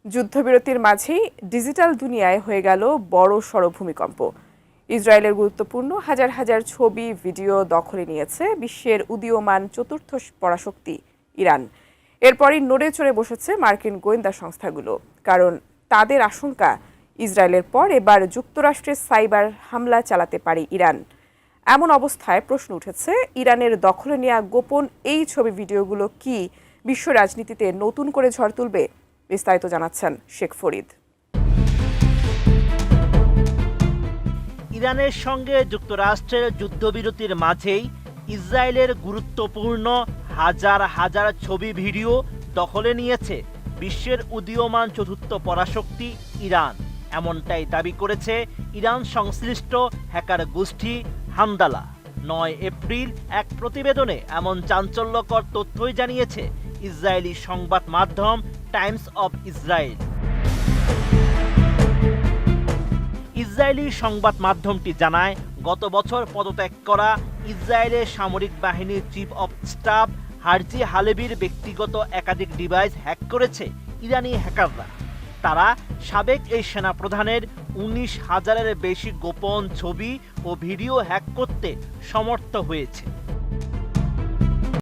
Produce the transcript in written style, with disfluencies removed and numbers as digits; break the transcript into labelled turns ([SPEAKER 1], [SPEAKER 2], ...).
[SPEAKER 1] যুদ্ধবিরতির মাঝেই ডিজিটাল দুনিয়ায় হয়ে গেল বড়সড় ভূমিকম্প। ইসরায়েলের গুরুত্বপূর্ণ হাজার হাজার ছবি ভিডিও দখলে নিয়েছে বিশ্বের উদীয়মান চতুর্থ পরাশক্তি ইরান। এরপরই নড়ে চড়ে বসেছে মার্কিন গোয়েন্দা সংস্থাগুলো, কারণ তাদের আশঙ্কা ইসরায়েলের পর এবার যুক্তরাষ্ট্রের সাইবার হামলা চালাতে পারে ইরান। এমন অবস্থায় প্রশ্ন উঠেছে, ইরানের দখলে নেওয়া গোপন এই ছবি ভিডিওগুলো কি বিশ্ব রাজনীতিতে নতুন করে ঝড় তুলবে? বিস্তারিত জানাচ্ছেন শেখ ফরিদ।
[SPEAKER 2] ইরানের সঙ্গে যুক্তরাষ্ট্রের যুদ্ধবিরতির মাঝেই ইসরায়েলের গুরুত্বপূর্ণ হাজার হাজার ছবি ভিডিও দখলে নিয়েছে বিশ্বের উদীয়মান চতুর্থ পরাশক্তি ইরান। এমনটাই দাবি করেছে ইরান সংশ্লিষ্ট হ্যাকার গোষ্ঠী হামদালা। 9 এপ্রিল এক প্রতিবেদনে এমন চাঞ্চল্যকর তথ্যই জানিয়েছে ইসরায়েলি সংবাদ মাধ্যম টাইমস অব ইসরায়েল। ইসরায়েলি সংবাদ মাধ্যমটি জানায়, গত বছর পদত্যাগ করা ইসরায়েলের সামরিক বাহিনীর চিফ অব স্টাফ হারজি হালেবির ব্যক্তিগত একাধিক ডিভাইস হ্যাক করেছে ইরানি হ্যাকাররা। তারা সাবেক এই সেনাপ্রধানের 19,000-এর বেশি গোপন ছবি ও ভিডিও হ্যাক করতে সমর্থ হয়েছে।